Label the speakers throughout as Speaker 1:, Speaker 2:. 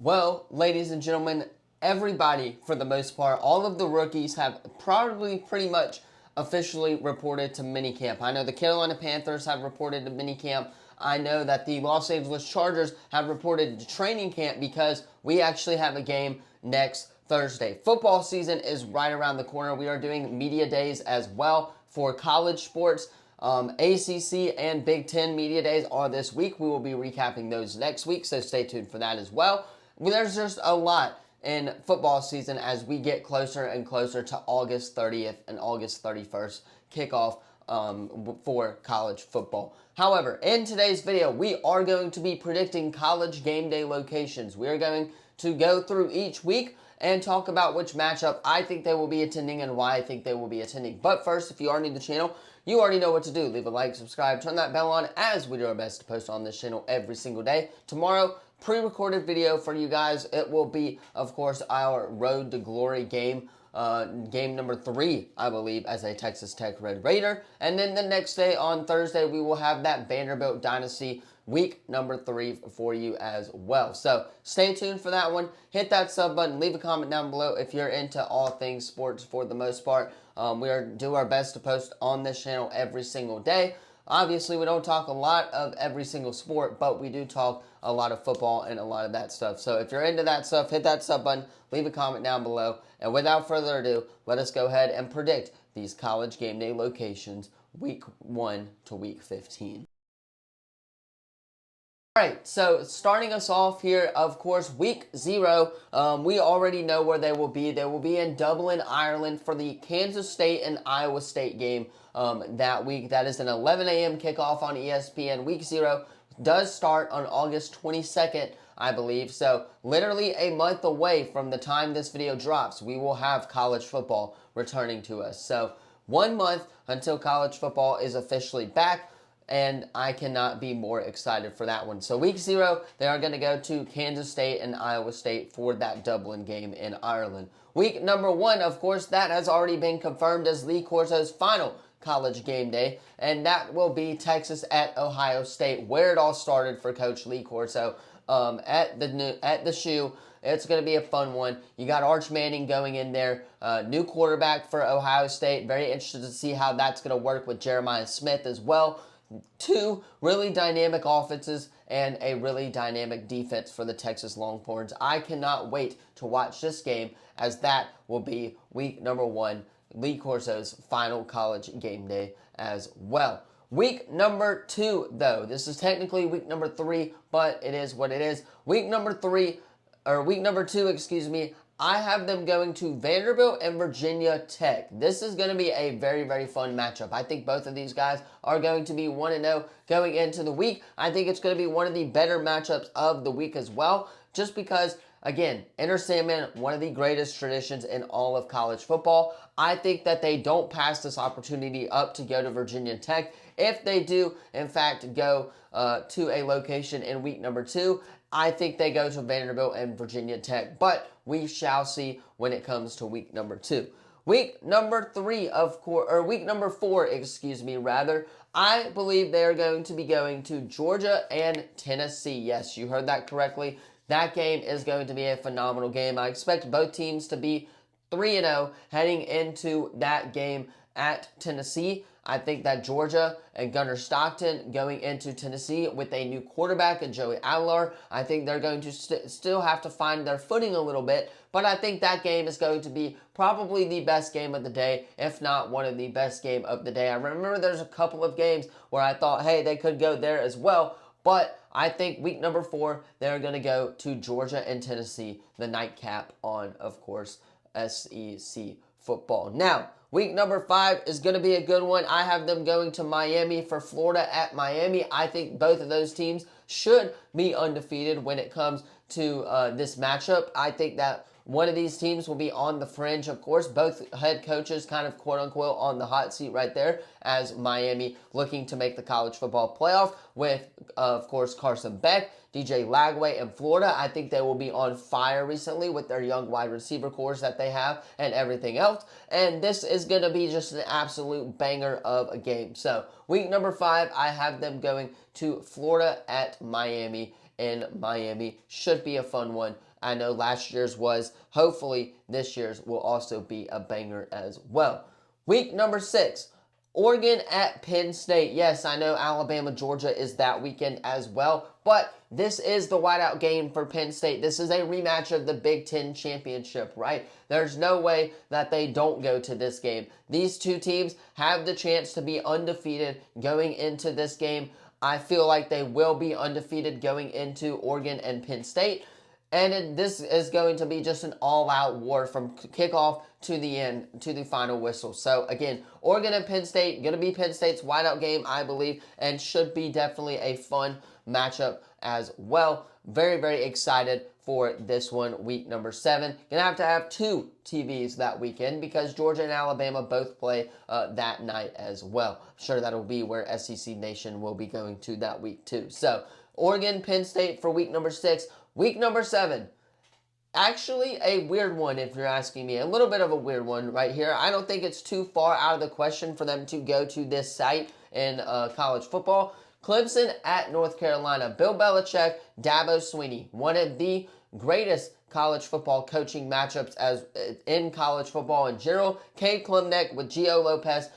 Speaker 1: Well, ladies and gentlemen, everybody, for the most part, all of the rookies have probably pretty much officially reported to minicamp. I know the Carolina Panthers have reported to minicamp. I know that the Los Angeles Chargers have reported to training camp because we actually have a game next Thursday. Football season is right around the corner. We are doing media days as well for college sports. ACC and Big Ten media days are this week. We will be recapping those next week, so stay tuned for that as well. There's just a lot in football season as we get closer and closer to August 30th and August 31st kickoff for college football. However, in today's video, we are going to be predicting college game day locations. We are going to go through each week and talk about which matchup I think they will be attending and why I think they will be attending. But first, if you are new to the channel, you already know what to do. Leave a like, subscribe, turn that bell on as we do our best to post on this channel every single day. Tomorrow, pre-recorded video for you guys. It will be, of course, our Road to Glory game. Game number 3, I believe, as a Texas Tech Red Raider. And then the next day, on Thursday, we will have that Vanderbilt Dynasty week number 3 for you as well. So stay tuned for that one. Hit that sub button. Leave a comment down below if you're into all things sports for the most part. We do our best to post on this channel every single day. Obviously, we don't talk a lot of every single sport, but we do talk a lot of football and a lot of that stuff. So if you're into that stuff, hit that sub button, leave a comment down below. And without further ado, let us go ahead and predict these college game day locations week 1 to week 15. Alright, so starting us off here, of course, week 0, we already know where they will be. They will be in Dublin, Ireland for the Kansas State and Iowa State game that week. That is an 11 a.m. kickoff on ESPN. Week 0 does start on August 22nd, I believe. So literally a month away from the time this video drops, we will have college football returning to us. So 1 month until college football is officially back. And I cannot be more excited for that one. So week 0, they are going to go to Kansas State and Iowa State for that Dublin game in Ireland. Week number 1, of course, that has already been confirmed as Lee Corso's final college game day. And that will be Texas at Ohio State, where it all started for Coach Lee Corso at the shoe. It's going to be a fun one. You got Arch Manning going in there, new quarterback for Ohio State. Very interested to see how that's going to work with Jeremiah Smith as well. 2 really dynamic offenses and a really dynamic defense for the Texas Longhorns. I cannot wait to watch this game as that will be week number 1, Lee Corso's final college game day as well. Week number 2, though. This is technically week number 3, but it is what it is. Week number 2, excuse me, I have them going to Vanderbilt and Virginia Tech. This is going to be a very, very fun matchup. I think both of these guys are going to be 1-0 going into the week. I think it's going to be one of the better matchups of the week as well, just because, again, Enter Sandman, one of the greatest traditions in all of college football. I think that they don't pass this opportunity up to go to Virginia Tech. If they do, in fact, go to a location in week number 2, I think they go to Vanderbilt and Virginia Tech, but we shall see when it comes to week number 2. Week number 3, of course, or week number 4, excuse me, rather, I believe they are going to be going to Georgia and Tennessee. Yes, you heard that correctly. That game is going to be a phenomenal game. I expect both teams to be 3-0 heading into that game at Tennessee. I think that Georgia and Gunnar Stockton going into Tennessee with a new quarterback and Joey Aguilar, I think they're going to still have to find their footing a little bit, but I think that game is going to be probably the best game of the day, if not one of the best game of the day. I remember there's a couple of games where I thought, hey, they could go there as well, but I think week number 4, they're going to go to Georgia and Tennessee, the nightcap on, of course, SEC football. Now, week number 5 is going to be a good one. I have them going to Miami for Florida at Miami. I think both of those teams should be undefeated when it comes to this matchup. I think that one of these teams will be on the fringe, of course. Both head coaches kind of quote-unquote on the hot seat right there as Miami looking to make the college football playoff with, of course, Carson Beck, DJ Lagway, and Florida. I think they will be on fire recently with their young wide receiver cores that they have and everything else. And this is going to be just an absolute banger of a game. So week number 5, I have them going to Florida at Miami. In Miami should be a fun one I know last year's was. Hopefully this year's will also be a banger as well. Week number 6. Oregon at Penn State. Yes, I know Alabama, Georgia is that weekend as well, but this is the whiteout game for Penn State. This is a rematch of the Big Ten championship, right? There's no way that they don't go to this game. These two teams have the chance to be undefeated going into this game. I feel like they will be undefeated going into Oregon and Penn State. And this is going to be just an all-out war from kickoff to the end, to the final whistle. So, again, Oregon and Penn State, going to be Penn State's whiteout game, I believe, and should be definitely a fun matchup as well. Very, very excited for this one, week number 7. Going to have 2 TVs that weekend because Georgia and Alabama both play that night as well. I'm sure that'll be where SEC Nation will be going to that week too. So, Oregon, Penn State for week number 6. Week number 7, actually a weird one if you're asking me. A little bit of a weird one right here. I don't think it's too far out of the question for them to go to this site in college football. Clemson at North Carolina. Bill Belichick, Dabo Swinney, one of the greatest college football coaching matchups as in college football in general. Cade Klubnik with Gio Lopez.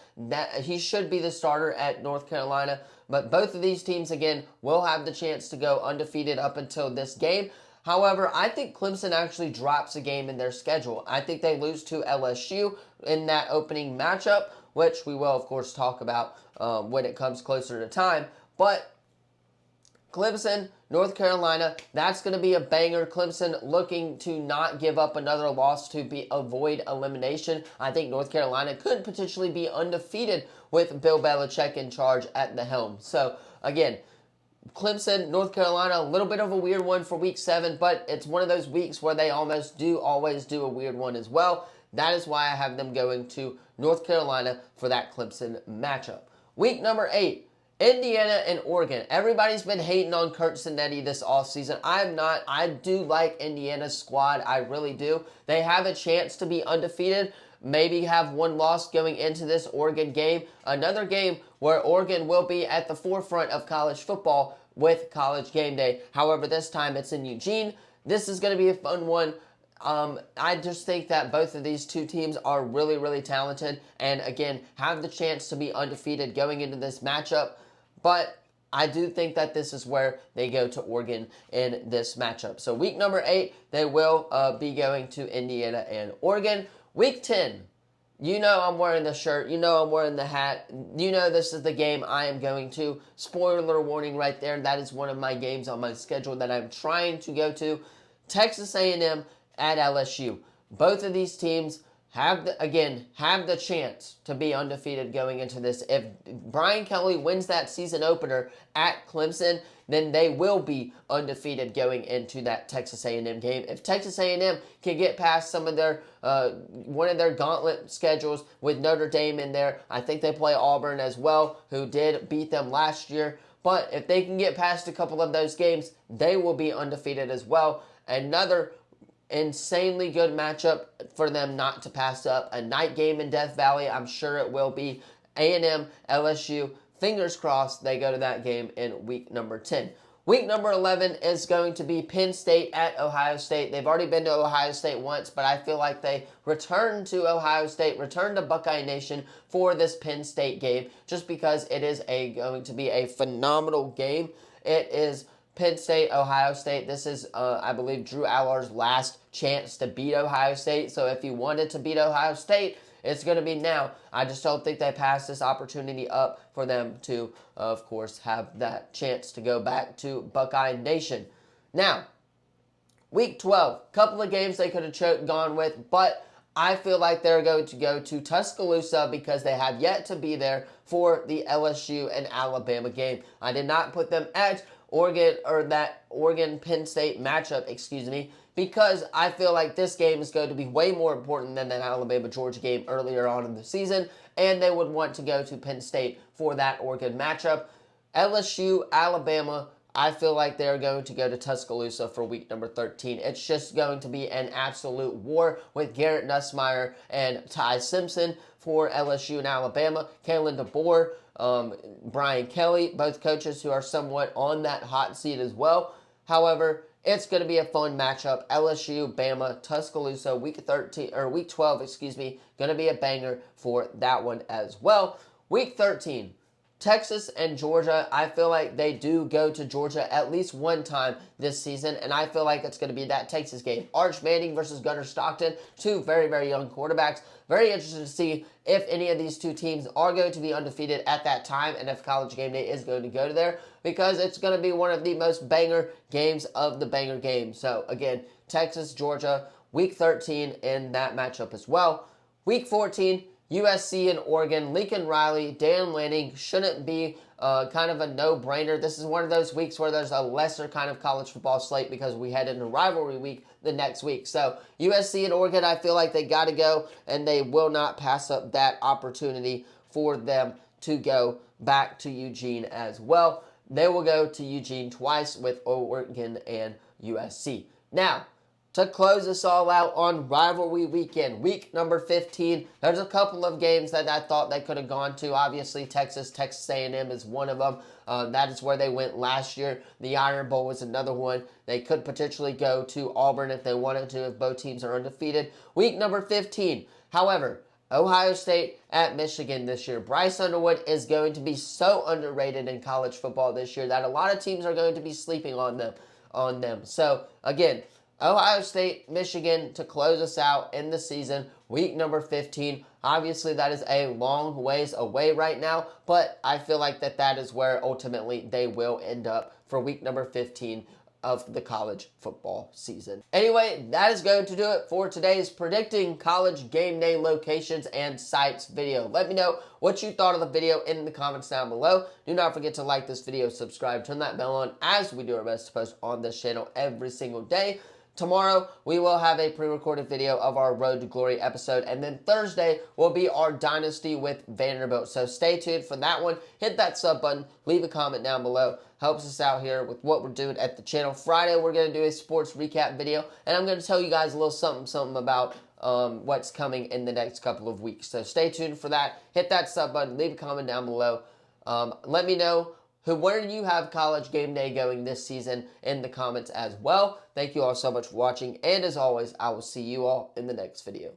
Speaker 1: He should be the starter at North Carolina. But both of these teams, again, will have the chance to go undefeated up until this game. However, I think Clemson actually drops a game in their schedule. I think they lose to LSU in that opening matchup, which we will, of course, talk about when it comes closer to time. But Clemson, North Carolina, that's going to be a banger. Clemson looking to not give up another loss to avoid elimination. I think North Carolina could potentially be undefeated with Bill Belichick in charge at the helm. So, again, Clemson, North Carolina, a little bit of a weird one for week 7, but it's one of those weeks where they always do a weird one as well. That is why I have them going to North Carolina for that Clemson matchup. Week number 8. Indiana and Oregon. Everybody's been hating on Kurt Cinetti this offseason. I'm not. I do like Indiana's squad. I really do. They have a chance to be undefeated. Maybe have one loss going into this Oregon game. Another game where Oregon will be at the forefront of college football with College Game Day. However, this time it's in Eugene. This is going to be a fun one. I just think that both of these two teams are really, really talented and, again, have the chance to be undefeated going into this matchup. But I do think that this is where they go to Oregon in this matchup. So week number 8, they will be going to Indiana and Oregon. Week 10, you know I'm wearing the shirt. You know I'm wearing the hat. You know this is the game I am going to. Spoiler warning right there. That is one of my games on my schedule that I'm trying to go to. Texas A&M at LSU. Both of these teams have the chance to be undefeated going into this. If Brian Kelly wins that season opener at Clemson, then they will be undefeated going into that Texas A&M game. If Texas A&M can get past some of their one of their gauntlet schedules with Notre Dame in there, I think they play Auburn as well, who did beat them last year. But if they can get past a couple of those games, they will be undefeated as well. Another insanely good matchup for them not to pass up. A night game in Death Valley, I'm sure it will be. A&M, LSU, fingers crossed they go to that game in week number 10. Week number 11 is going to be Penn State at Ohio State. They've already been to Ohio State once, but I feel like they return to Ohio State, return to Buckeye Nation for this Penn State game, just because it is going to be a phenomenal game. It is Penn State, Ohio State. This is, I believe, Drew Allar's last chance to beat Ohio State. So if he wanted to beat Ohio State, it's going to be now. I just don't think they pass this opportunity up for them to, of course, have that chance to go back to Buckeye Nation. Now, week 12, couple of games they could have gone with, but I feel like they're going to go to Tuscaloosa because they have yet to be there for the LSU and Alabama game. I did not put them at Oregon, or that Oregon-Penn State matchup, because I feel like this game is going to be way more important than that Alabama-Georgia game earlier on in the season, and they would want to go to Penn State for that Oregon matchup. LSU, Alabama, I feel like they're going to go to Tuscaloosa for week number 13. It's just going to be an absolute war with Garrett Nussmeier and Ty Simpson for LSU and Alabama. Kalen DeBoer, Brian Kelly, both coaches who are somewhat on that hot seat as well. However, It's going to be a fun matchup. LSU, Bama, Tuscaloosa, week 12, excuse me. Going to be a banger for that one as well. Week 13. Texas and Georgia, I feel like they do go to Georgia at least one time this season, and I feel like it's going to be that Texas game. Arch Manning versus Gunnar Stockton, two very, very young quarterbacks. Very interested to see if any of these two teams are going to be undefeated at that time, and if College Game Day is going to go to there, because it's going to be one of the most banger games of the banger games. So, again, Texas, Georgia, Week 13 in that matchup as well. Week 14, USC and Oregon. Lincoln Riley, Dan Lanning shouldn't be kind of a no-brainer. This is one of those weeks where there's a lesser kind of college football slate because we head into rivalry week the next week. So USC and Oregon, I feel like they got to go, and they will not pass up that opportunity for them to go back to Eugene as well. They will go to Eugene twice with Oregon and USC. Now, to close this all out on rivalry weekend, week number 15, there's a couple of games that I thought they could have gone to. Obviously, Texas A&M is one of them. That is where they went last year. The Iron Bowl was another one. They could potentially go to Auburn if they wanted to, if both teams are undefeated. Week number 15, however, Ohio State at Michigan this year. Bryce Underwood is going to be so underrated in college football this year that a lot of teams are going to be sleeping on them. So, again, Ohio State, Michigan to close us out in the season, week number 15. Obviously, that is a long ways away right now, but I feel like that is where ultimately they will end up for week number 15 of the college football season. Anyway, that is going to do it for today's Predicting College Game Day Locations and Sites video. Let me know what you thought of the video in the comments down below. Do not forget to like this video, subscribe, turn that bell on, as we do our best to post on this channel every single day. Tomorrow, we will have a pre-recorded video of our Road to Glory episode, and then Thursday will be our Dynasty with Vanderbilt. So stay tuned for that one. Hit that sub button, leave a comment down below. Helps us out here with what we're doing at the channel. Friday, we're going to do a sports recap video, and I'm going to tell you guys a little something about what's coming in the next couple of weeks. So stay tuned for that. Hit that sub button, leave a comment down below. Let me know where you have College Game Day going this season in the comments as well. Thank you all so much for watching, and as always, I will see you all in the next video.